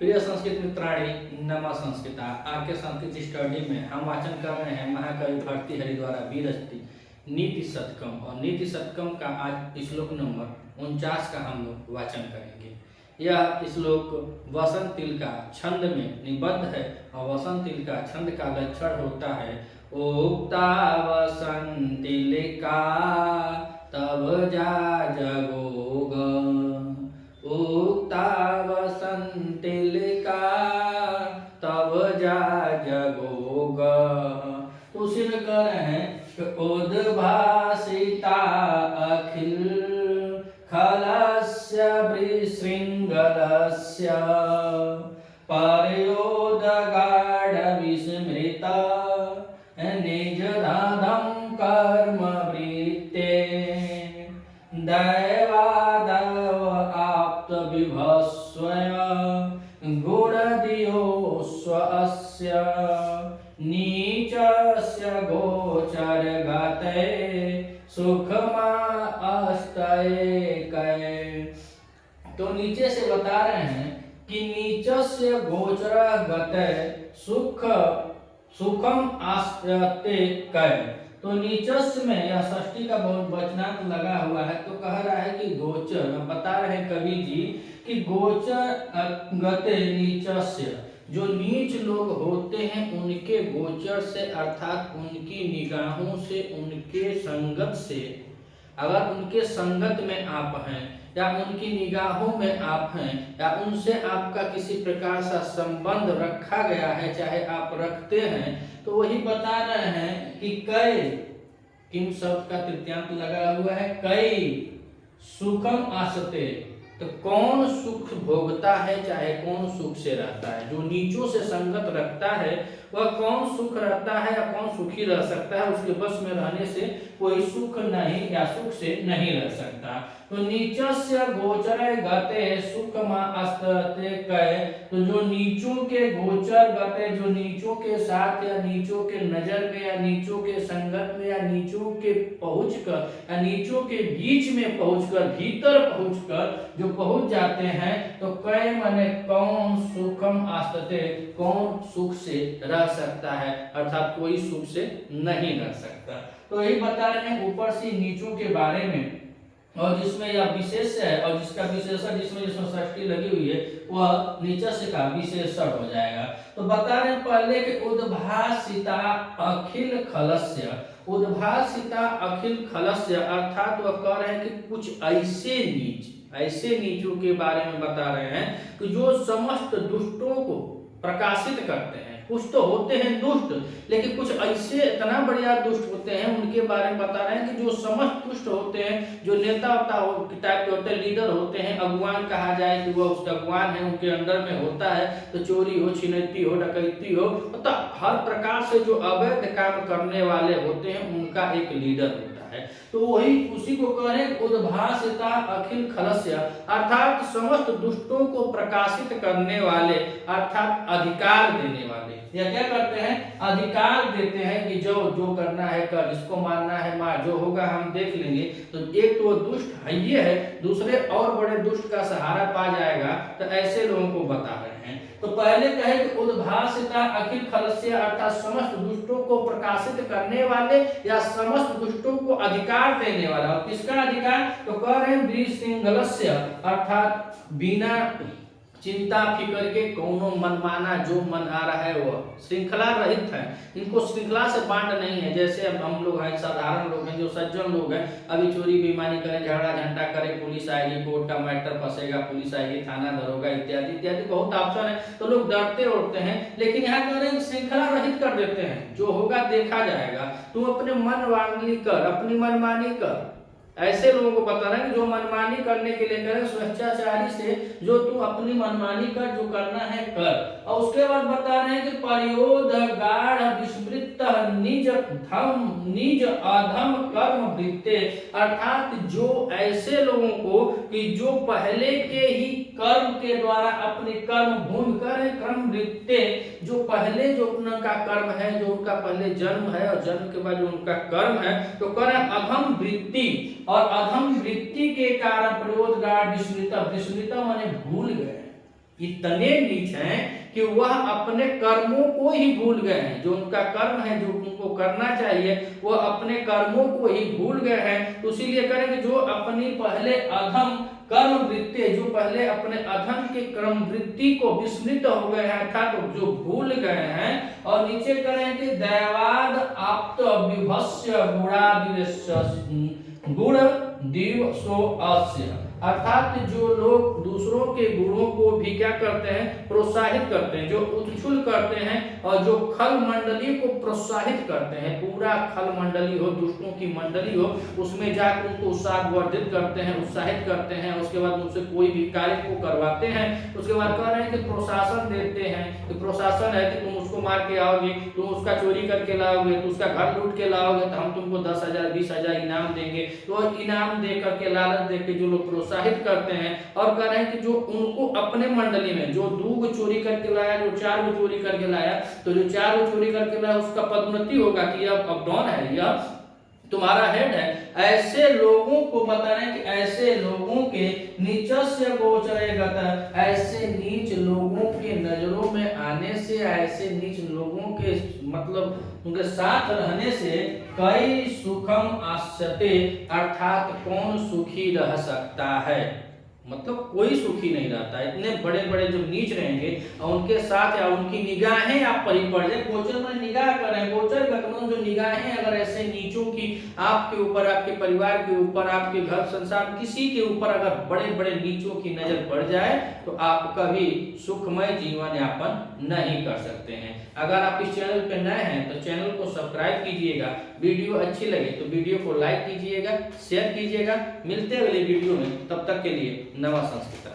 प्रिय संस्कृत मित्राणी नमा संस्कृता। आज के संस्कृत स्टडी में हम वाचन कर रहे हैं महाकवि भारतीहरि द्वारा विरचित नीति शतकम, और नीति शतकम का आज श्लोक नंबर 49 का हम लोग वाचन करेंगे। यह श्लोक वसंत तिल का छंद में निबद्ध है, और वसंत तिल का छंद का लक्षण होता है उक्ता वसंत तिल का तब जा जगोग, उक्ता वसंत तिल का तब जा जगोग। तो उसी में कह रहे हैं उद्भासिता अखिल खलस्य विशृंगलस्य पर्योदगाढ विस्मृता निजधाधं कर्म वृत्ते दैवादव आप्त विभस्वय गुणदियो स्वस्य नीचस्य गोचर गते सुखमा अस्तये कै। तो नीचे से बता रहे हैं कि नीचस्य गोचर गते सुखम आस्ते कै। तो नीचस्य में यह षष्ठी का बहुत वचनांत लगा हुआ है, तो कह रहा है कि गोचर, बता रहे हैं कवि जी कि गोचर गते नीचस्य, जो नीच लोग होते हैं उनके गोचर से अर्थात उनकी निगाहों से, उनके संगत से, अगर उनके संगत में आप हैं या उनकी निगाहों में आप हैं या उनसे आपका किसी प्रकार का संबंध रखा गया है, चाहे आप रखते हैं, तो वही बता रहे हैं कि कई, किम शब्द का तृतीयांत लगा हुआ है, कई सुखम आसते, तो कौन सुख भोगता है, चाहे कौन सुख से रहता है। जो नीचों से संगत रखता है वह कौन सुख रहता है या कौन सुखी रह सकता है, उसके बस में रहने से कोई सुख नहीं या सुख से नहीं रह सकता। तो नीचस्य गोचर गते सुखमा अस्ते कै। तो जो नीचों के गोचर गते, जो नीचों के साथ या नीचों के नजर में या नीचों के संगत में या नीचों के पहुंचकर या नीचों के बीच में पहुंचकर, भीतर पहुंचकर जो पहुंच जाते हैं, तो कै माने कौन सुखम आस्ते, कौन सुख से रह सकता है, अर्थात कोई सुख से नहीं रह सकता। तो यही बता रहे हैं ऊपर से नीचों के बारे में, और जिसमें यह विशेष है और जिसका विशेषण जिसमें षष्ठी लगी हुई है वह नीचस्य का विशेषण हो जाएगा। तो बता रहे हैं पहले कि उद्भासिता अखिल खलस्य, उद्भासिता अखिल खलस्य, अर्थात वह कह रहे हैं कि कुछ ऐसे नीचों के बारे में बता रहे हैं कि जो समस्त दुष्टों को प्रकाशित करते हैं। कुछ तो होते हैं दुष्ट, लेकिन कुछ ऐसे इतना बढ़िया दुष्ट होते हैं, उनके बारे में बता रहे हैं कि जो समस्त दुष्ट होते हैं, जो नेता टाइप के होते हैं, लीडर होते हैं, अगुवान कहा जाए कि वह उस अगुवान है, उनके अंदर में होता है, तो चोरी हो, छिनैती हो, डकैती हो, तो हर प्रकार से जो अवैध काम करने वाले होते हैं उनका एक लीडर होता है। तो वही उसी को कह रहे हैं उद्भासिता अखिल खलस्य, अर्थात समस्त दुष्टों को प्रकाशित करने वाले, अर्थात अधिकार देने वाले। या क्या करते हैं, अधिकार देते हैं कि जो करना है कर, इसको मानना है मार, जो होगा हम देख लेंगे। तो एक तो दुष्ट है ये है, दूसरे और बड़े दुष्ट का सहारा पा जाएगा, तो ऐसे लोगों को बता रहे हैं। तो पहले कहे कि उद्भासिता अखिल खलस्य, अर्थात समस्त दुष्टों को प्रकाशित करने वाले या समस्त दुष्टों को अधिकार देने वाला। और किसका अधिकार, तो कह रहे हैं विशृंगलस्य, अर्थात बिना चिंता फिकर के कौनो मनमाना जो मन आ रहा है वह श्रृंखला रहित है, इनको श्रृंखला से बांट नहीं है। जैसे अब हम लोग हैं, साधारण लोग हैं, जो सज्जन लोग हैं, अभी चोरी बेईमानी करें, झगड़ा झंडा करें, पुलिस आएगी, कोर्ट का मैटर फंसेगा, पुलिस आएगी, थाना दरोगा इत्यादि इत्यादि बहुत ऑप्शन है, तो लोग डरते उड़ते हैं। लेकिन यहाँ कह रहे हैं श्रृंखला रहित कर देते हैं, जो होगा देखा जाएगा, तू अपने मन वांगली कर, अपनी मनमानी कर। ऐसे लोगों को बता रहे हैं कि जो मनमानी करने के लिए करें, स्वेच्छाचारी से जो तू अपनी मनमानी कर, जो करना है कर। और उसके बाद बता रहे हैं कि पर्योद गाढ़ विस्मृत निज अधम कर्म वृत्ते, अर्थात जो ऐसे लोगों को कि जो पहले के ही कर्म के द्वारा अपने कर्म भूमि कर, कर्म वृत्ते, जो पहले जो उनका कर्म है, जो उनका पहले जन्म है और जन्म के बाद जो उनका कर्म है, तो कर्म अधम वृत्ति, और अधम वृत्ति के कारण प्रयोदगार विस्मृत, विस्मृत माने भूल गए, इतने नीच हैं कि वह अपने कर्मों को ही भूल गए हैं। जो उनका कर्म है, जो उनको करना चाहिए, वो अपने कर्मों को ही भूल गए हैं। तो इसीलिए करें कि जो अपनी पहले अधम कर्म वृत्ति, जो पहले अपने अधम के कर्म वृत्ति को विस्मृत हो गए हैं, अर्थात तो जो भूल गए हैं। और नीचे करें कि दैवाद आप्त विभस्य गुण दिवसो अस्य, अर्थात जो लोग दूसरों के गुणों को भी क्या करते हैं, प्रोत्साहित करते हैं, जो उछुल करते हैं और जो खल मंडली को प्रोत्साहित करते हैं, पूरा खल मंडली हो, दुष्टों की मंडली हो, उसमें जाकर उनको उत्साहवर्धित करते हैं, उत्साहित करते हैं, उसके बाद उनसे कोई भी कार्य को करवाते हैं। उसके बाद कह रहे हैं कि प्रोत्साहन देते हैं, कि प्रोत्साहन है कि तुम उसको मार के आओगे, तुम उसका चोरी करके लाओगे, तो उसका घर लूट के लाओगे, तो हम तुमको 10,000 20,000 इनाम देंगे। तो इनाम दे करके, लालच दे के जो लोग प्रोत्साहित करते हैं। और कह रहे हैं कि जो उनको अपने मंडली में जो 2 गो चोरी करके लाया, जो 4 गो चोरी करके लाया, तो जो 4 गो चोरी करके लाया उसका पदोन्नति होगा कि यह अब डॉन है, यह तुम्हारा हेड है। ऐसे लोगों को बता रहे हैं कि ऐसे लोगों के नीचस्य गोचरेगत, ऐसे नीच लोगों के नजरों में आने से, ऐसे नीच लोगों के मतलब उनके साथ रहने से कई सुखम आस्यते, अर्थात कौन सुखी रह सकता है, मतलब कोई सुखी नहीं रहता। इतने बड़े बड़े जो नीच रहेंगे और उनके साथ या उनकी निगाहें आप पर ही पड़ जाए, गोचर में निगाह करें, गोचर का जो निगाहें अगर ऐसे नीचों की आपके ऊपर, आपके परिवार के ऊपर, आपके घर संसार किसी के ऊपर अगर बड़े बड़े नीचों की नजर पड़ जाए, तो आप कभी सुखमय जीवन यापन नहीं कर सकते हैं। अगर आप इस चैनल पर नए हैं तो चैनल को सब्सक्राइब कीजिएगा, वीडियो अच्छी लगे तो वीडियो को लाइक कीजिएगा, शेयर कीजिएगा। मिलते हैं अगले वीडियो में, तब तक के लिए नमः संस्कृत।